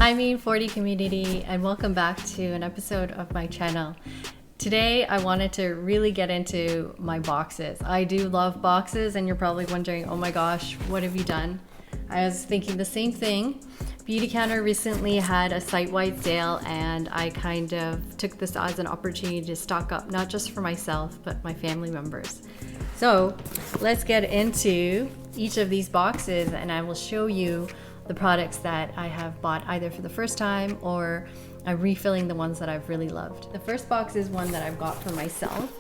Hi Me40 community, and welcome back to an episode of my channel. Today I wanted to really get into my boxes. I do love boxes, and you're probably wondering, oh my gosh, what have you done? I was thinking the same thing. Beautycounter recently had a site-wide sale, and I kind of took this as an opportunity to stock up, not just for myself, but my family members. So let's get into each of these boxes, and I will show you the products that I have bought either for the first time or I'm refilling the ones that I've really loved. The first box is one that I've got for myself,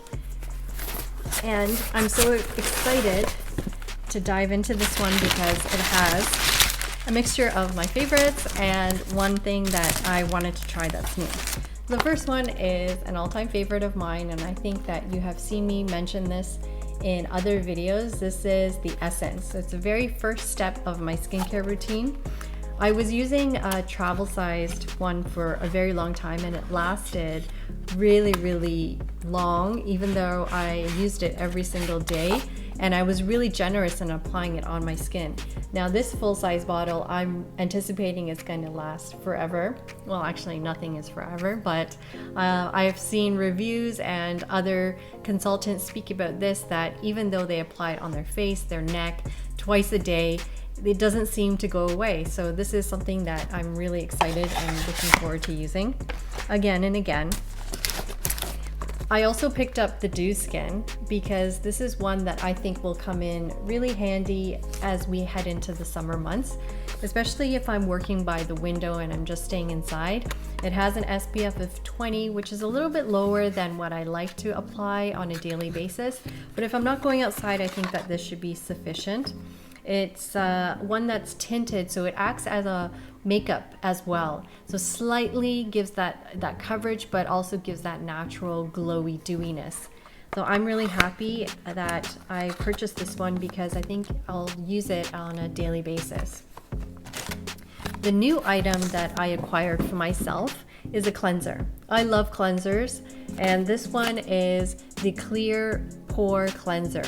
and I'm so excited to dive into this one because it has a mixture of my favorites and one thing that I wanted to try that's new. The first one is an all-time favorite of mine, and I think that you have seen me mention this in other videos. This is the Essence. So it's the very first step of my skincare routine. I was using a travel-sized one for a very long time, and it lasted really long, even though I used it every single day, and I was really generous in applying it on my skin. Now this full-size bottle, I'm anticipating it's going to last forever. Well, actually nothing is forever, but I've seen reviews and other consultants speak about this, that even though they apply it on their face, their neck, twice a day, it doesn't seem to go away. So this is something that I'm really excited and looking forward to using again and again. I also picked up the Dew Skin because this is one that I think will come in really handy as we head into the summer months, especially if I'm working by the window and I'm just staying inside. It has an SPF of 20, which is a little bit lower than what I like to apply on a daily basis. But if I'm not going outside, I think that this should be sufficient. It's one that's tinted, so it acts as a makeup as well. So slightly gives that coverage, but also gives that natural glowy dewiness. So I'm really happy that I purchased this one because I think I'll use it on a daily basis. The new item that I acquired for myself is a cleanser. I love cleansers, and this one is the Clear Pore Cleanser.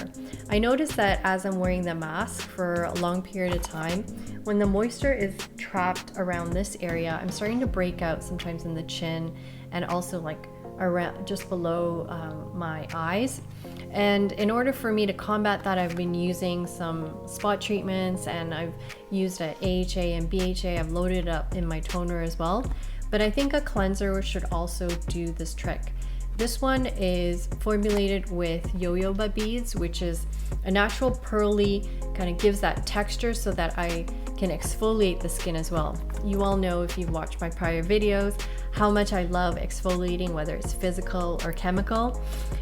I noticed that as I'm wearing the mask for a long period of time, when the moisture is trapped around this area, I'm starting to break out sometimes in the chin and also like around just below my eyes. And in order for me to combat that, I've been using some spot treatments, and I've used a AHA and BHA. I've loaded it up in my toner as well. But I think a cleanser should also do this trick. This one is formulated with jojoba beads, which is a natural pearly, kind of gives that texture so that I can exfoliate the skin as well. You all know, if you've watched my prior videos, how much I love exfoliating, whether it's physical or chemical.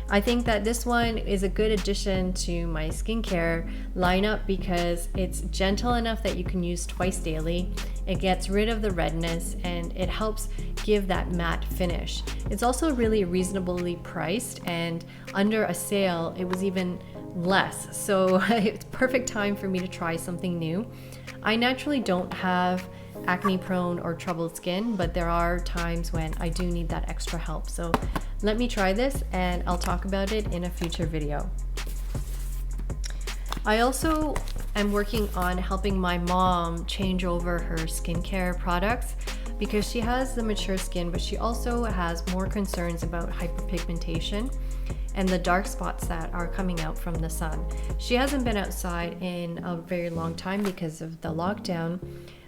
I think that this one is a good addition to my skincare lineup because it's gentle enough that you can use twice daily. It gets rid of the redness and it helps give that matte finish. It's also really reasonably priced, and under a sale it was even less. So it's perfect time for me to try something new. I naturally don't have acne prone or troubled skin, but there are times when I do need that extra help. So let me try this and I'll talk about it in a future video. I also am working on helping my mom change over her skincare products because she has the mature skin, but she also has more concerns about hyperpigmentation and the dark spots that are coming out from the sun. She hasn't been outside in a very long time because of the lockdown,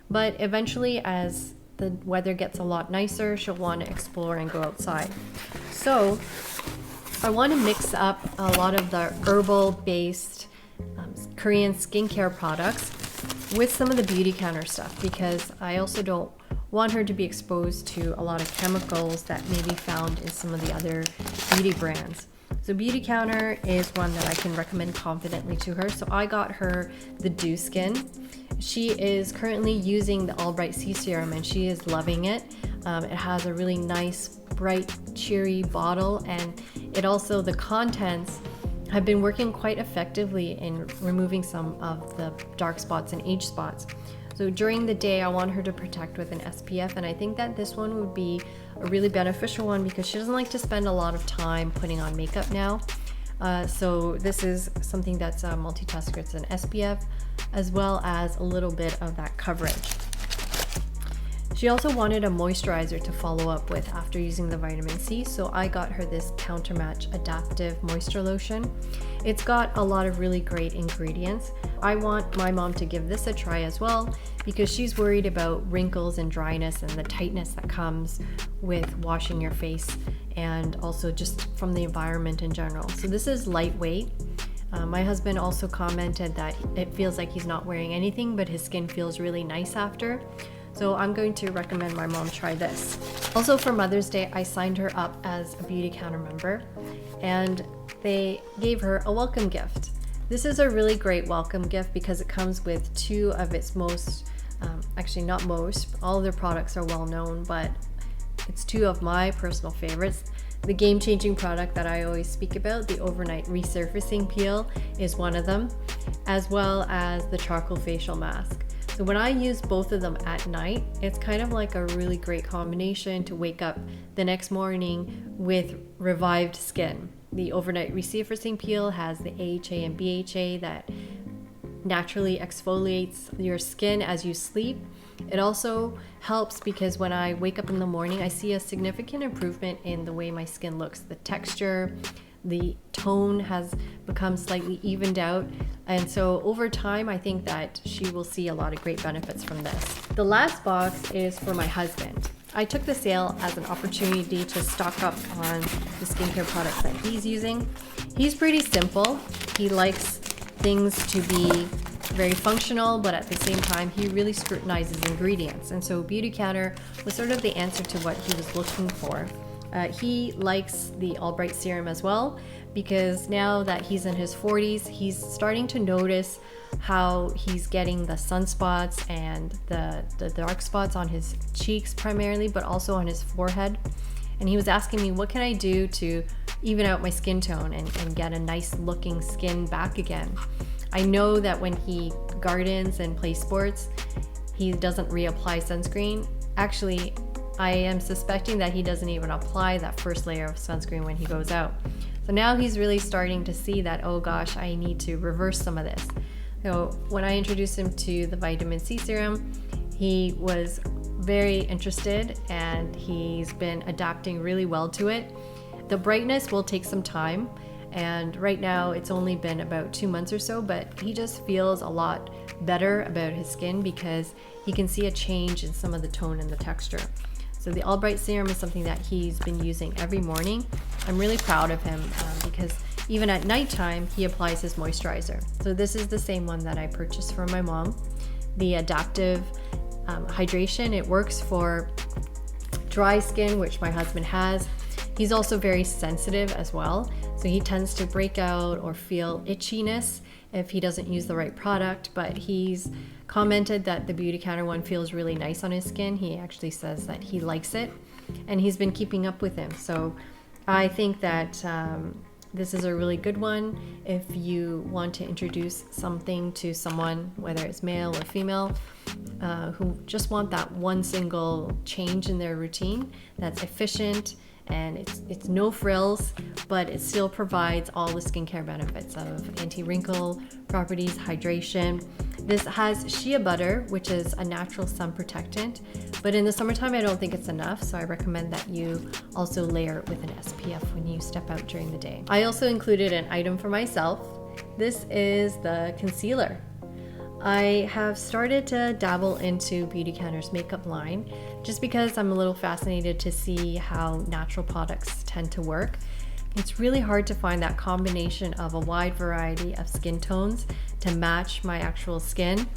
but eventually as the weather gets a lot nicer, she'll want to explore and go outside. So I want to mix up a lot of the herbal-based Korean skincare products with some of the Beautycounter stuff, because I also don't want her to be exposed to a lot of chemicals that may be found in some of the other beauty brands. So Beautycounter is one that I can recommend confidently to her. So I got her the Dew Skin. She is currently using the All Bright Sea Serum and she is loving it. It has a really nice, bright, cheery bottle, and it also, the contents have been working quite effectively in removing some of the dark spots and age spots. So during the day, I want her to protect with an SPF, and I think that this one would be a really beneficial one because she doesn't like to spend a lot of time putting on makeup now. So this is something that's a multitasker. It's an SPF as well as a little bit of that coverage. She also wanted a moisturizer to follow up with after using the vitamin C, so I got her this Countermatch Adaptive Moisture Lotion. It's got a lot of really great ingredients. I want my mom to give this a try as well because she's worried about wrinkles and dryness and the tightness that comes with washing your face, and also just from the environment in general. So this is lightweight. My husband also commented that it feels like he's not wearing anything, but his skin feels really nice after. So I'm going to recommend my mom try this. Also for Mother's Day, I signed her up as a Beautycounter member, and they gave her a welcome gift. This is a really great welcome gift because it comes with two of its most, actually not most, all of their products are well known, but it's two of my personal favorites. The game-changing product that I always speak about, the Overnight Resurfacing Peel, is one of them, as well as the Charcoal Facial Mask. So when I use both of them at night, it's kind of like a really great combination to wake up the next morning with revived skin. The Overnight Resurfacing Peel has the AHA and BHA that naturally exfoliates your skin as you sleep. It also helps because when I wake up in the morning, I see a significant improvement in the way my skin looks. The texture, the tone has become slightly evened out. And so over time, I think that she will see a lot of great benefits from this. The last box is for my husband. I took the sale as an opportunity to stock up on the skincare products that he's using. He's pretty simple. He likes things to be very functional, but at the same time, he really scrutinizes ingredients. And so Beautycounter was sort of the answer to what he was looking for. He likes the Albright Serum as well, because now that he's in his 40s, he's starting to notice how he's getting the sunspots and the dark spots on his cheeks primarily, but also on his forehead. And he was asking me, what can I do to even out my skin tone and get a nice looking skin back again? I know that when he gardens and plays sports, he doesn't reapply sunscreen. Actually, I am suspecting that he doesn't even apply that first layer of sunscreen when he goes out. So now he's really starting to see that, oh gosh, I need to reverse some of this. So when I introduced him to the vitamin C serum, he was very interested and he's been adapting really well to it. The brightness will take some time, and right now it's only been about 2 months or so, but he just feels a lot better about his skin because he can see a change in some of the tone and the texture. So the Albright Serum is something that he's been using every morning. I'm really proud of him because even at nighttime, he applies his moisturizer. So this is the same one that I purchased for my mom. The Adaptive Hydration, it works for dry skin, which my husband has. He's also very sensitive as well. So he tends to break out or feel itchiness if he doesn't use the right product, but he's commented that the Beautycounter one feels really nice on his skin. He actually says that he likes it, and he's been keeping up with him. So I think that this is a really good one if you want to introduce something to someone, whether it's male or female, who just want that one single change in their routine that's efficient, and it's no frills, but it still provides all the skincare benefits of anti-wrinkle properties, hydration. This has shea butter, which is a natural sun protectant, but in the summertime I don't think it's enough, so I recommend that you also layer it with an SPF when you step out during the day. I also included an item for myself. This is the concealer. I have started to dabble into Beautycounter's makeup line just because I'm a little fascinated to see how natural products tend to work. It's really hard to find that combination of a wide variety of skin tones to match my actual skin,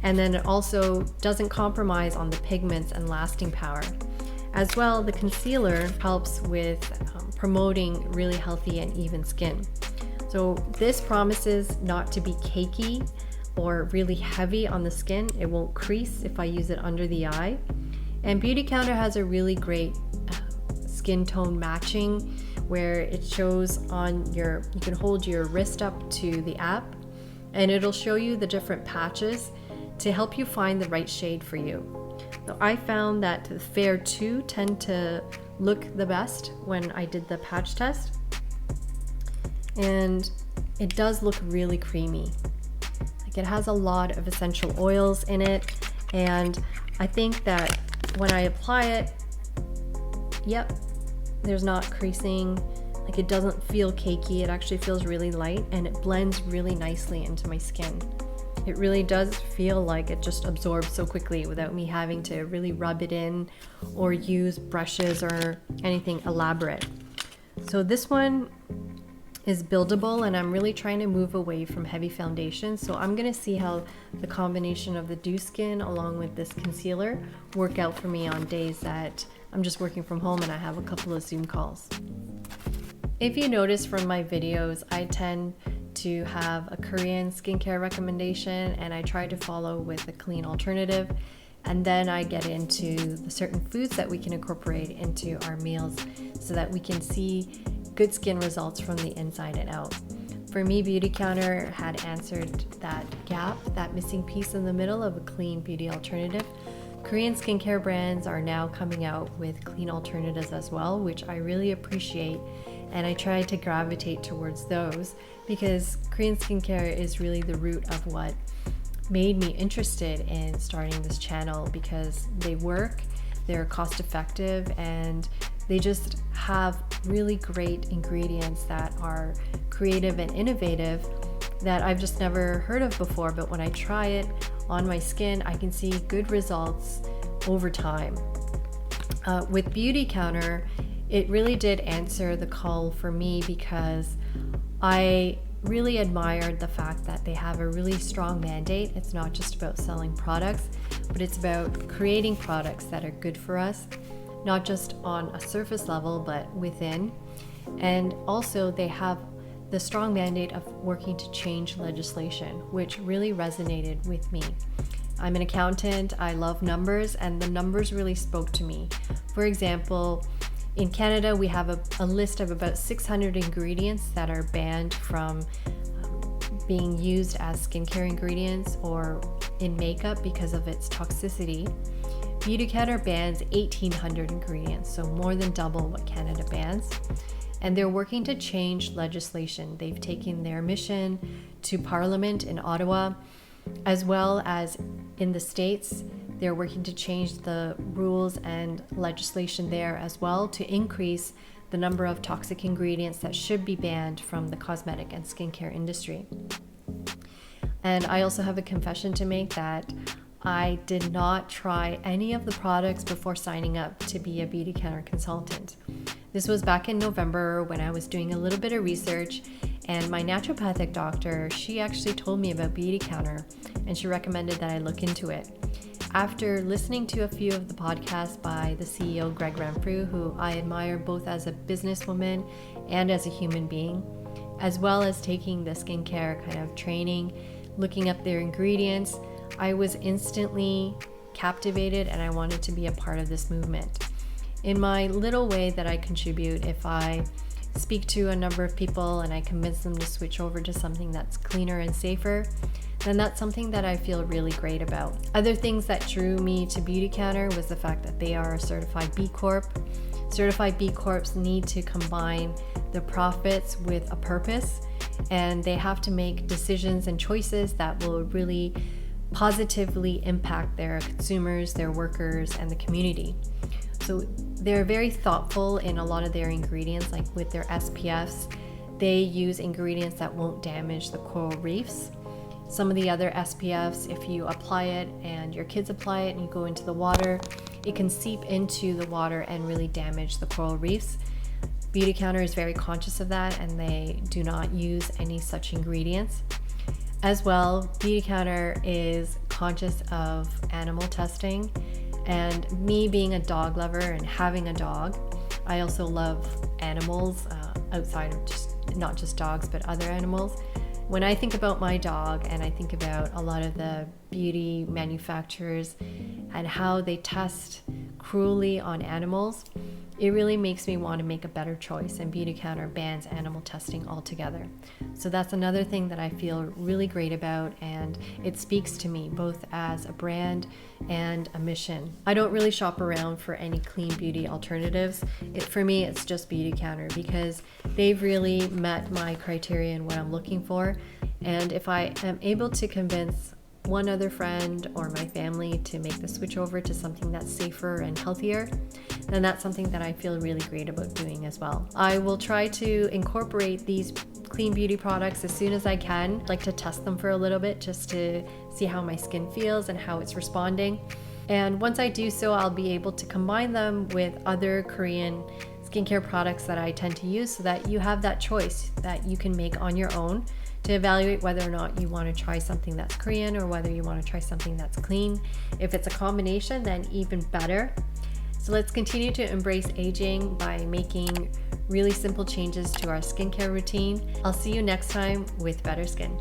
and then it also doesn't compromise on the pigments and lasting power. As well, the concealer helps with promoting really healthy and even skin. So this promises not to be cakey or really heavy on the skin. It won't crease if I use it under the eye. And Beautycounter has a really great skin tone matching where it shows on you can hold your wrist up to the app and it'll show you the different patches to help you find the right shade for you. So I found that the Fair 2 tend to look the best when I did the patch test, and it does look really creamy. It has a lot of essential oils in it, and I think that when I apply it, yep, there's not creasing. Like, it doesn't feel cakey. It actually feels really light, and it blends really nicely into my skin. It really does feel like it just absorbs so quickly without me having to really rub it in or use brushes or anything elaborate. So this one is buildable, and I'm really trying to move away from heavy foundation. So I'm gonna see how the combination of the Dew Skin along with this concealer work out for me on days that I'm just working from home and I have a couple of Zoom calls. If you notice from my videos, I tend to have a Korean skincare recommendation, and I try to follow with a clean alternative, and then I get into the certain foods that we can incorporate into our meals so that we can see good skin results from the inside and out. For me, Beautycounter had answered that gap, that missing piece in the middle of a clean beauty alternative. Korean skincare brands are now coming out with clean alternatives as well, which I really appreciate, and I try to gravitate towards those because Korean skincare is really the root of what made me interested in starting this channel, because they work, they're cost effective, and they just have really great ingredients that are creative and innovative that I've just never heard of before. But when I try it on my skin, I can see good results over time. With Beautycounter, it really did answer the call for me because I really admired the fact that they have a really strong mandate. It's not just about selling products, but it's about creating products that are good for us, not just on a surface level, but within. And also they have the strong mandate of working to change legislation, which really resonated with me. I'm an accountant, I love numbers, and the numbers really spoke to me. For example, in Canada, we have a list of about 600 ingredients that are banned from being used as skincare ingredients or in makeup because of its toxicity. Beautycounter bans 1,800 ingredients, so more than double what Canada bans. And they're working to change legislation. They've taken their mission to Parliament in Ottawa, as well as in the States. They're working to change the rules and legislation there as well to increase the number of toxic ingredients that should be banned from the cosmetic and skincare industry. And I also have a confession to make that I did not try any of the products before signing up to be a Beautycounter consultant. This was back in November when I was doing a little bit of research, and my naturopathic doctor, she actually told me about Beautycounter, and she recommended that I look into it. After listening to a few of the podcasts by the CEO, Greg Renfrew, who I admire both as a businesswoman and as a human being, as well as taking the skincare kind of training, looking up their ingredients, I was instantly captivated and I wanted to be a part of this movement. In my little way that I contribute, if I speak to a number of people and I convince them to switch over to something that's cleaner and safer, then that's something that I feel really great about. Other things that drew me to Beautycounter was the fact that they are a certified B Corp. Certified B Corps need to combine the profits with a purpose, and they have to make decisions and choices that will really positively impact their consumers, their workers, and the community. So they're very thoughtful in a lot of their ingredients, like with their SPFs. They use ingredients that won't damage the coral reefs. Some of the other SPFs, if you apply it and your kids apply it and you go into the water, it can seep into the water and really damage the coral reefs. Beautycounter is very conscious of that, and they do not use any such ingredients. As well, Beautycounter is conscious of animal testing, and me being a dog lover and having a dog, I also love animals outside of not just dogs, but other animals. When I think about my dog and I think about a lot of the beauty manufacturers and how they test cruelly on animals, it really makes me want to make a better choice, and Beautycounter bans animal testing altogether. So that's another thing that I feel really great about, and it speaks to me both as a brand and a mission. I don't really shop around for any clean beauty alternatives. For me, it's just Beautycounter because they've really met my criteria and what I'm looking for. And if I am able to convince one other friend or my family to make the switch over to something that's safer and healthier, then that's something that I feel really great about doing as well. I will try to incorporate these clean beauty products as soon as I can, like to test them for a little bit just to see how my skin feels and how it's responding. And once I do so, I'll be able to combine them with other Korean skincare products that I tend to use so that you have that choice that you can make on your own to evaluate whether or not you want to try something that's Korean or whether you want to try something that's clean. If it's a combination, then even better. So let's continue to embrace aging by making really simple changes to our skincare routine. I'll see you next time with better skin.